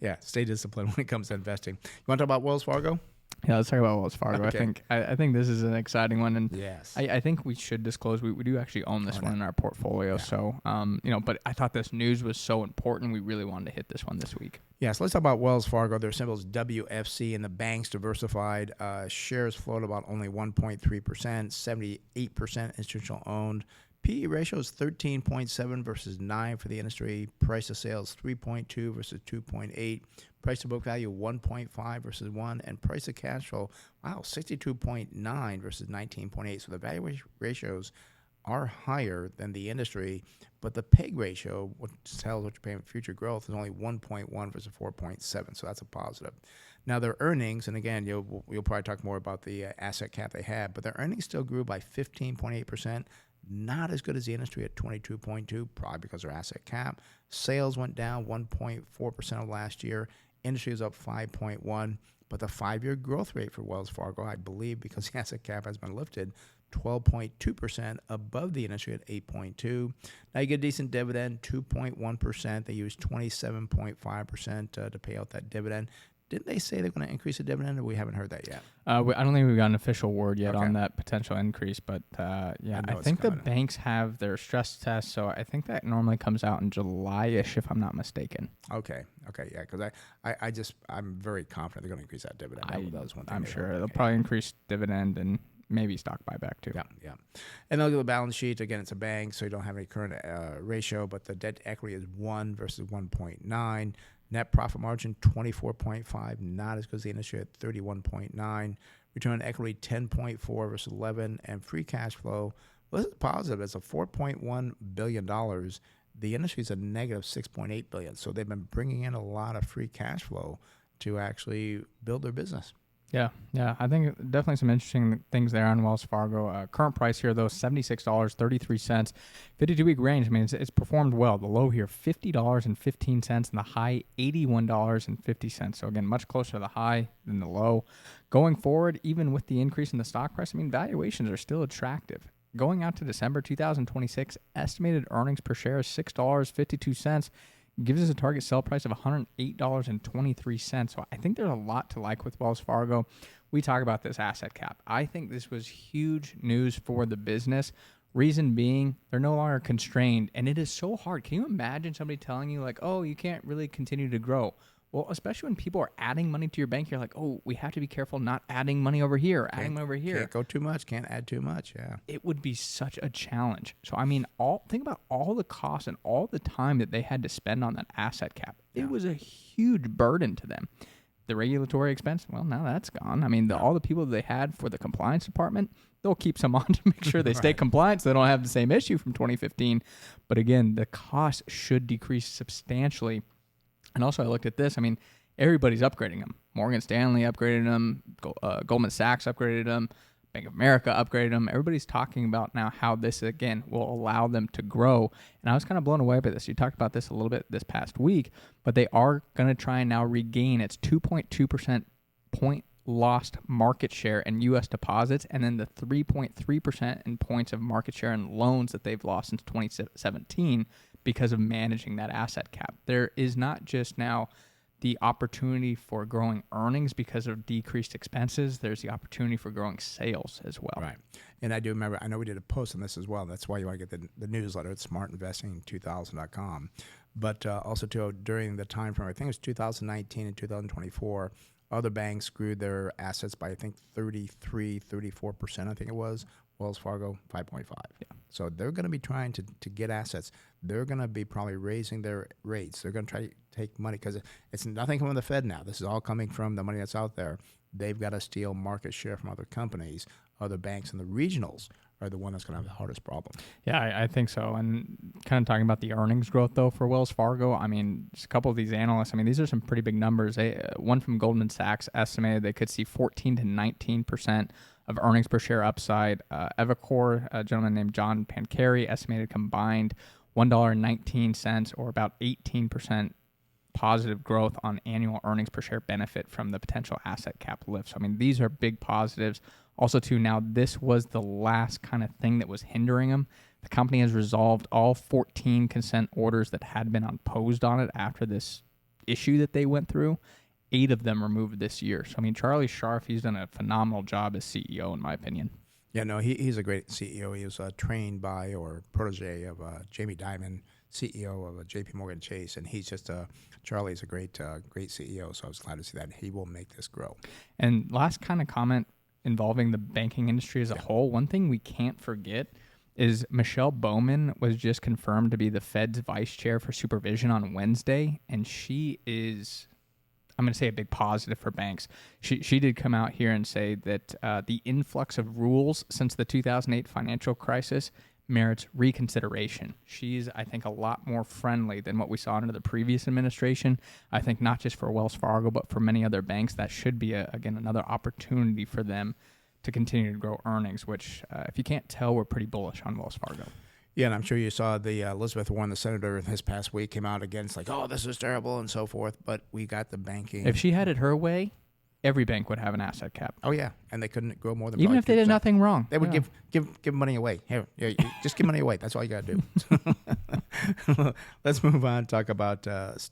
Yeah, stay disciplined when it comes to investing. You want to talk about Wells Fargo? Yeah, let's talk about Wells Fargo. Okay. I think this is an exciting one, and Yes. I think we should disclose we do actually own this Own one it. in our portfolio. Yeah. So but I thought this news was so important, we really wanted to hit this one this week. Yeah, so let's talk about Wells Fargo. Their symbol is WFC, and the bank's diversified. Shares float about only 1.3%, 78% institutional owned. PE ratio is 13.7 versus 9 for the industry. Price to sales 3.2 versus 2.8. Price to book value 1.5 versus 1. And price to cash flow, 62.9 versus 19.8. So the valuation ratios are higher than the industry, but the PEG ratio, which tells what you're paying for future growth, is only 1.1 versus 4.7. So that's a positive. Now their earnings, and again, you'll probably talk more about the asset cap they had, but their earnings still grew by 15.8%. Not as good as the industry at 22.2, probably because their asset cap. Sales went down 1.4% of last year. Industry was up 5.1, but the 5-year growth rate for Wells Fargo, I believe, because the asset cap has been lifted, 12.2% above the industry at 8.2. Now you get a decent dividend, 2.1%. They use 27.5% to pay out that dividend. Didn't they say they're going to increase the dividend, or we haven't heard that yet? I don't think we've got an official word yet Okay. on that potential increase, but I think the banks have their stress test, so I think that normally comes out in July-ish, if I'm not mistaken. Okay, yeah, because I'm very confident they're going to increase that dividend. That was one thing I'm sure they'll probably increase dividend and maybe stock buyback too. Yeah. And look at the balance sheet. Again, it's a bank, so you don't have any current ratio, but the debt to equity is 1 versus 1.9. Net profit margin, 24.5, not as good as the industry at 31.9. Return on equity, 10.4 versus 11. And free cash flow, well, this is positive. It's a $4.1 billion. The industry is a negative $6.8 billion. So they've been bringing in a lot of free cash flow to actually build their business. Yeah. I think definitely some interesting things there on Wells Fargo. Current price here, though, $76.33. 52-week range, I mean, it's performed well. The low here, $50.15, and the high, $81.50. So, again, much closer to the high than the low. Going forward, even with the increase in the stock price, I mean, valuations are still attractive. Going out to December 2026, estimated earnings per share is $6.52. Gives us a target sell price of $108.23. So I think there's a lot to like with Wells Fargo. We talk about this asset cap. I think this was huge news for the business. Reason being, they're no longer constrained, and it is so hard. Can you imagine somebody telling you, like, oh, you can't really continue to grow? Well, especially when people are adding money to your bank, you're like, oh, we have to be careful not adding money over here, adding over here. Can't go too much, can't add too much, yeah. It would be such a challenge. So, I mean, think about all the costs and all the time that they had to spend on that asset cap. Yeah. It was a huge burden to them. The regulatory expense, well, now that's gone. I mean, all the people that they had for the compliance department, they'll keep some on to make sure they stay compliant so they don't have the same issue from 2015. But again, the cost should decrease substantially. And also, I looked at this. I mean, everybody's upgrading them. Morgan Stanley upgraded them. Goldman Sachs upgraded them. Bank of America upgraded them. Everybody's talking about now how this, again, will allow them to grow. And I was kind of blown away by this. You talked about this a little bit this past week, but they are going to try and now regain its 2.2% point lost market share in U.S. deposits, and then the 3.3% in points of market share in loans that they've lost since 2017 because of managing that asset cap. There is not just now the opportunity for growing earnings because of decreased expenses. There's the opportunity for growing sales as well. Right. And I do remember, I know we did a post on this as well. That's why you want to get the newsletter at smartinvesting2000.com. But also, too, during the time frame, I think it was 2019 and 2024, other banks grew their assets by, I think, 34%, I think it was. Wells Fargo, 5.5. Yeah. So they're going to be trying to get assets. They're going to be probably raising their rates. They're going to try to take money because it's nothing from the Fed now. This is all coming from the money that's out there. They've got to steal market share from other companies, other banks, and the regionals are the one that's going to have the hardest problem. Yeah, I think so. And kind of talking about the earnings growth, though, for Wells Fargo, I mean, just a couple of these analysts, I mean, these are some pretty big numbers. One from Goldman Sachs estimated they could see 14 to 19% of earnings per share upside. Evercore, a gentleman named John Pancari, estimated combined $1.19 or about 18% positive growth on annual earnings per share benefit from the potential asset cap lift. So, I mean, these are big positives. Also, too, now this was the last kind of thing that was hindering them. The company has resolved all 14 consent orders that had been imposed on it after this issue that they went through, 8 of them removed this year. So, I mean, Charlie Scharf, he's done a phenomenal job as CEO, in my opinion. Yeah, no, he's a great CEO. He was trained by or protege of Jamie Dimon, CEO of J.P. Morgan Chase, and he's just Charlie's a great CEO. So I was glad to see that he will make this grow. And last kind of comment involving the banking industry as a whole, one thing we can't forget is Michelle Bowman was just confirmed to be the Fed's vice chair for supervision on Wednesday, and she is, I'm going to say, a big positive for banks. She did come out here and say that the influx of rules since the 2008 financial crisis merits reconsideration. She's, I think, a lot more friendly than what we saw under the previous administration. I think not just for Wells Fargo, but for many other banks, that should be, again, another opportunity for them to continue to grow earnings, which, if you can't tell, we're pretty bullish on Wells Fargo. Yeah, and I'm sure you saw the Elizabeth Warren, the senator, this past week came out against like, oh, this is terrible and so forth. But we got the banking. If she had it her way, every bank would have an asset cap. Oh yeah, and they couldn't grow more than even if they 2%. did nothing wrong. They would give money away. Here, you just give money away. That's all you got to do. Let's move on. Talk about